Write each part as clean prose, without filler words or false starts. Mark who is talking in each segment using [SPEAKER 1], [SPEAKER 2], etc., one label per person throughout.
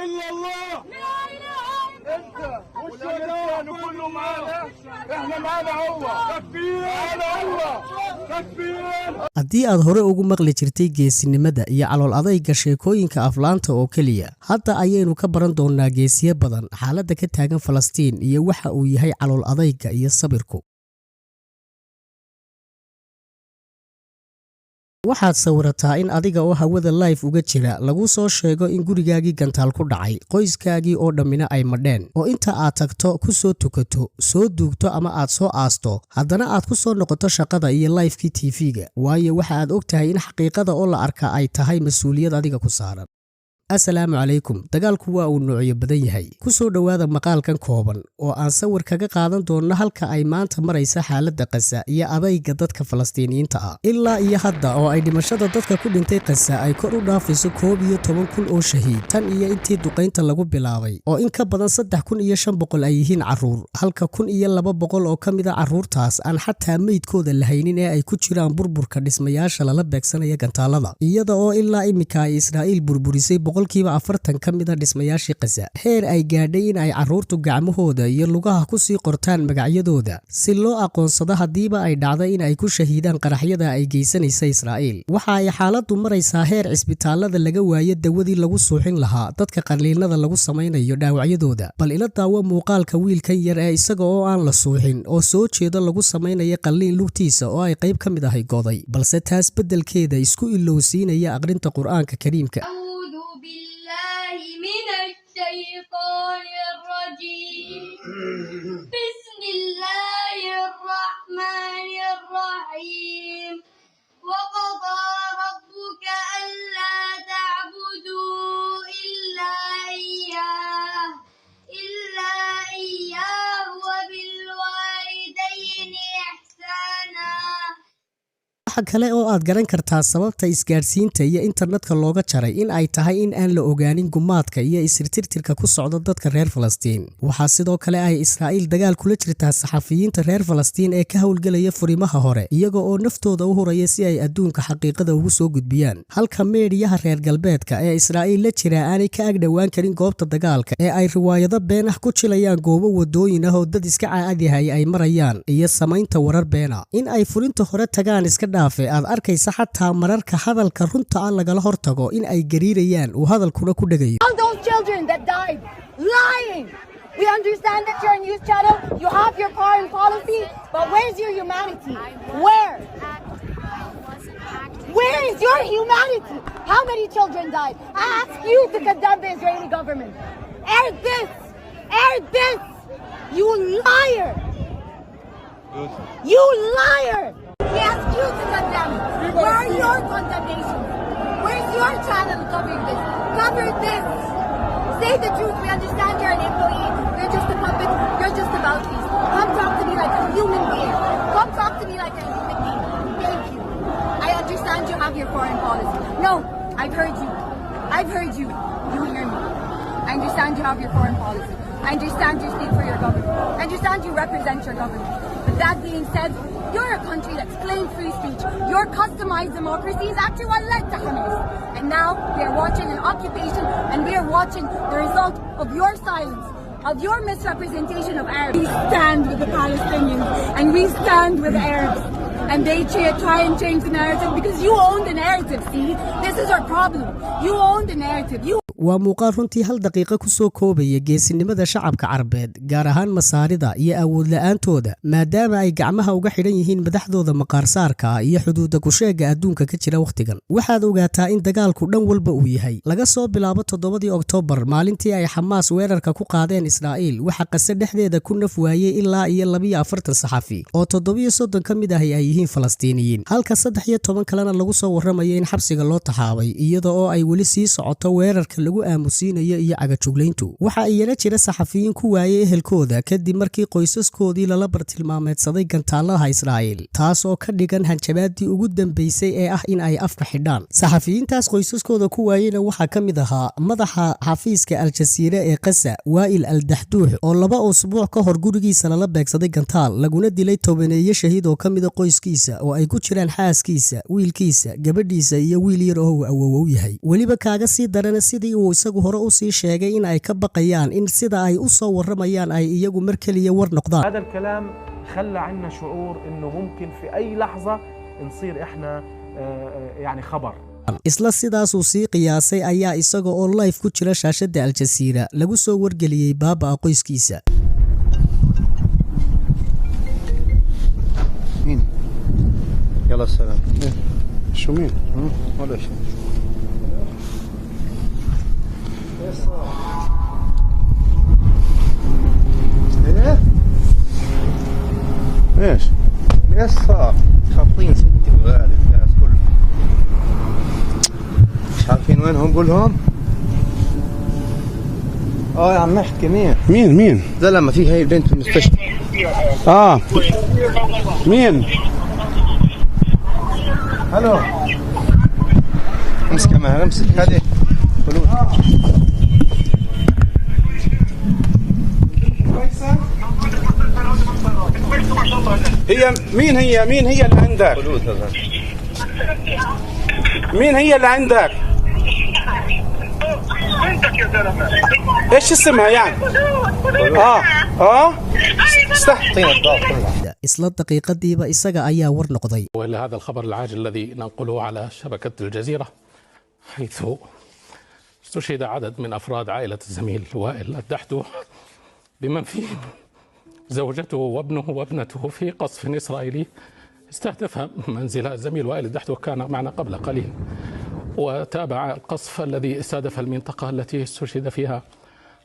[SPEAKER 1] إلا الله. لا إله إلا أنت والشيطان كله معانا. إحنا معانا هو. تكبير. معانا هو. تكبير.
[SPEAKER 2] haddii aad hore ugu maqli jirtay geesinimada iyo calool adayga sheekooyinka aflaanta oo keliya hadda ayaynu ka baran doonaa geesiye badan xaaladda ka taagan Falastiin iyo waxa uu yahay calool adayga iyo sabirku. waxaad sawirataa in adiga oo hawada live uga jira lagu soo sheego in gurigaagii gantaal ku dhacay qoyskaagii oo dhammina ay madheen oo inta aad tagto ku soo tukato soo duugto ama aad soo aasto haddana aad ku soo noqoto shaqada iyo live-kii TV-ga waayo waxa aad og tahay in xaqiiqada oo la arka ay tahay mas'uuliyad adiga ku saaran. Assalaamu calaykum. dagaalku waa uu noocyo badan yahay. ku soo dhawaada maqaalkan kooban oo aan sawir kaga qaadan doono halka ay maanta maraysa xaaladda Gaza iyo adayga dadka Falastiiniyiinta ah. ilaa iyo hadda oo ay dhimashada dadka ku dhintay Gaza ay kor u dhaafayso 11,000 oo shahiid tan iyo intii duqeynta lagu bilaabay oo in ka badan 3,500 ay yihiin carruur halka 1,200 oo ka mid ah carruurtaas aan xataa meydkooda lahaynin ee ay ku jiraan burburka dhismayaasha lala beegsanaya gantaalada iyada oo ilaa imika ay Israa'iil burburisay 40% ka mid ah dhismayaashii Gaza heer ay gaadhay in ay carruurtu gacmahooda iyo lugaha ku sii qortaan magacyadooda si loo aqoonsado hadiiba ay dhacdo in ay ku shahiidaan qaraxyada ay geysanaysa Israa'iil. waxa ay xaaladdu maraysaa heer cisbitaalada laga waayo dawadii lagu suuxin lahaa dadka qaliinada lagu samaynayo dhaawacyadooda. bal ila daawo muuqaalka wiilkan yar ee isaga oo aan la suuxin oo soo jeedo lagu samaynayo qaliin lugtiisa oo ay qayb ka mid ahay goday balse taas beddelkeeda isku ilowsiinaya aqrinta Qur'aanka Kariimka.
[SPEAKER 3] من الشيطان الرجيم بسم الله الرحمن الرحيم وقضى ربك ألا تعبدوا إلا إياه وبالوالدين إحسانا.
[SPEAKER 2] waxa kale oo aad garan kartaa sababta isgaarsiinta iyo internetka looga jaray in ay tahay in aan la ogaanin gumaadka iyo isirtirtirka ku socda dadka reer Falastiin. waxa sidoo kale ay Israa'iil dagaal kula jirtaa saxafiyiinta reer Falastiin ee ka howlgalaya furimaha hore iyaga oo naftooda u horaya si ay adduunka xaqiiqada ugu soo gudbiyaan halka meediyaha reer galbeedka ee Israa'iil la jira aanay ka ag dhawaan karin goobta dagaalka ee ay riwaayado been ah ku jilayaan goobo wadooyin ah oo dad iska caadihay ay marayaan iyo samaynta warar beena in ay furinta hore tagaan iska aad arkaysa xataa mararka hadalka runta aan lagala hortago in ay gariirayaan uu hadalkuna ku dhagayo.
[SPEAKER 4] All those children that died lying. We understand that you're a news channel, you have your foreign policy, but where's your humanity? Where is your humanity? How many children died? I ask you to condemn the Israeli government. Air this! You liar! You liar! We ask you to condemn. Where are your condemnations? Where's your channel covering this? Cover this. Say the truth. We understand you're an employee. You're just a puppet. You're just a mouthpiece. Come talk to me like a human being. Come talk to me like a human being. Thank you. I understand you have your foreign policy. No, I've heard you. You hear me. I understand you have your foreign policy. I understand you speak for your government. I understand you represent your government. But that being said, you're a country that's claimed free speech. Your customized democracy is actually what led to Hamas. And now we are watching an occupation and we are watching the result of your silence, of your misrepresentation of Arabs. We stand with the Palestinians and we stand with Arabs. And they try and change the narrative because you own the narrative, see? This is our problem. You own the narrative.
[SPEAKER 2] waa muuqaal runtii hal daqiiqo ku soo koobaya geesinimada shacabka Carbeed gaar ahaan Masaarida iyo awood la'aantooda maadaama ay gacmaha uga xidhan yihiin madaxdooda maqaarsaarka iyo xuduudda ku sheega adduunka ka jira waqtigan. waxaad ogaataa in dagaalku dhan walba uu yahay laga soo bilaabo 7 Oktoobar maalintii ay Xamaas weerarka ku qaadeen Israa'iil waxa Gaza dhexdeeda ku naf waayay ilaa iyo 42 saxafi oo 37 ka mid ah ay yihiin Falastiiniyiin halka 13 kalena lagu soo waramayo in xabsiga loo taxaabay iyada oo ay wali sii socoto weerarka lagu aamusiinayo iyo cagajuglayntu. waxa iyana jira saxafiyiin ku waayay ehelkooda kadib markii qoysaskoodii lala bartilmaameedsaday gantaalaha Israa'iil taas oo ka dhigan hanjabaadii ugu dambeysay ee ah in ay afka xidhaan. saxafiyiintaas qoysaskooda ku waayayna waxa ka mid ahaa madaxa xafiiska Al Jazeera ee Gaza Waa'il Al-Dahduux oo 2 usbuuc ka hor gurigiisa lala beegsaday gantaal laguna dilay 10 shahiid oo ka mid ah qoyskiisa oo ay ku jiraan xaaskiisa, wiilkiisa, gabadhiisa iyo wiil yar oo uu awoow yahay. waliba kaaga sii darana sidii uu isagu hore u sii sheegay in ay ka baqayaan in sida ay u soo waramayaan ay iyagu mar kaliya war noqdaan.
[SPEAKER 5] هذا الكلام خلى عنا شعور إنه ممكن في أي لحظة نصير إحنا يعني خبر.
[SPEAKER 2] isla sidaasuu sii qiyaasay ayaa isaga oo live ku jira shaashada Al-Jazeera lagu soo wargeliyay baaba qoyskiisa.
[SPEAKER 6] مين؟ يلا السلام. شو مين؟ ولا شيء. ايه؟ ايش؟ ايش صار؟ خابطين ستي وغالي الناس كلهم. مش عارفين وينهم قولهم؟ يا عم احكي مين؟ زلمه في هي بنت في المستشفى.
[SPEAKER 1] مين؟
[SPEAKER 6] الو امسك معها امسك هذه فلوس.
[SPEAKER 1] مين هي اللي عندك؟
[SPEAKER 6] فلوس هذا.
[SPEAKER 1] مين هي اللي عندك؟ بنتك يا زلمه. ايش اسمها يعني؟
[SPEAKER 6] استحطين الضغط كلها.
[SPEAKER 2] isla daqiiqadiiba isaga ayaa war noqday.
[SPEAKER 7] وهذا الخبر العاجل الذي ننقله على شبكة الجزيرة، حيث استشهد عدد من أفراد عائلة الزميل وائل الدحدو بمن فيهم زوجته وابنه وابنته في قصف إسرائيلي استهدف منزل الزميل وائل الدحدو، كان معنا قبل قليل، وتابع القصف الذي استهدف المنطقة التي استشهد فيها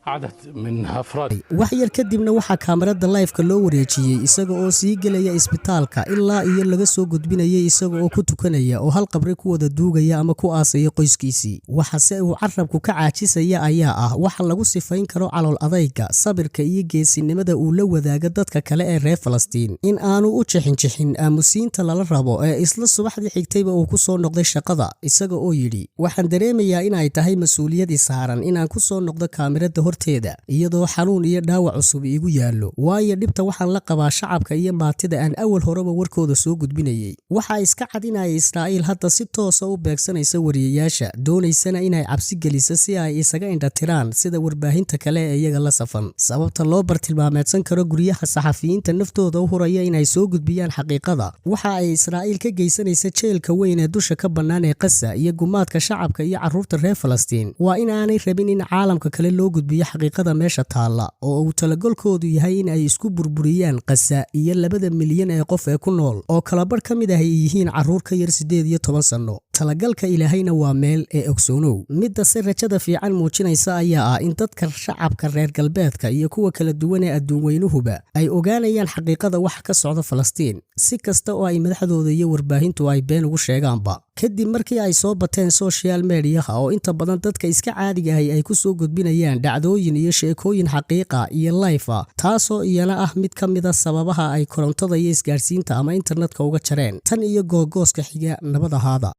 [SPEAKER 7] عدد من أفراد.
[SPEAKER 2] wax yar kadibna waxaa kaamirada live-ka loo wareejiyay isaga oo sii gelaya isbitaalka ilaa iyo laga soo gudbinayay isaga oo ku tukanaya oo hal qabri ku wada duugaya ama ku aasaya qoyskiisii. waxase uu carabku ka caajisaya ayaa ah waxa lagu sifayn karo calool adayga, sabirka iyo geesinimada uu la wadaaga dadka kale ee reer Falastiin, in aanu u jixin aamusiinta lala rabo ee isla subaxdii xigtayba uu ku soo noqday shaqada isaga oo yidhi waxaan dareemayaa in ay tahay mas'uuliyad saaran inaan ku soo noqdo kaamirada horteeda iyadoo xanuun iyo dhaawac cusub igu yaallo, waayo dhibta waxaan la qabaa shacabka iyo maatida aan awal horeba warkooda soo gudbinayay. waxa iska cad in ay Israa'iil hadda si toos ah u beegsanayso wariyayaasha, doonaysana inay cabsi geliso si ay isaga indhatiraan sida warbaahinta kale ee iyaga la safan. sababta loo bartilmaameedsan karo guryaha saxafiyiinta naftooda u huraya inay soo gudbiyaan xaqiiqada waxa ay Israa'iil ka geysanaysa jeelka weyn ee dusha ka bannaan ee Gaza iyo gumaadka shacabka iyo carruurta reer Falastiin. waa in aanay rabin in caalamka kale loo gudbiyo xaqiiqada meesha taala oo uu talagolkoodu yahay in ay isku burburiyaan Gaza iyo 2 milyan ee qof ee ku nool oo kala bar ka mid ah ay yihiin carruur ka yar 18 sano. talagalka Ilaahayna waa meel ee ogsoonow. midda si rajada fiican muujinaysa ayaa ah in dadka shacabka reer galbeedka iyo kuwa kala duwan ee adduun weynuhuba ay ogaanayaan xaqiiqada wax ka socda Falastiin, si kasta oo ay madaxdooda iyo warbaahintu ay been ugu sheegaanba. kadib markii ay soo bateen social media oo inta badan dadka iska caadiga ah ay ku soo gudbinayaan dhacdooyin iyo sheekooyin xaqiiqa iyo live ah, taasoo iyana ah mid ka mid ah sababaha ay korontada iyo isgaarsiinta ama internetka uga jareen tan iyo googooska xiga nabadahaada.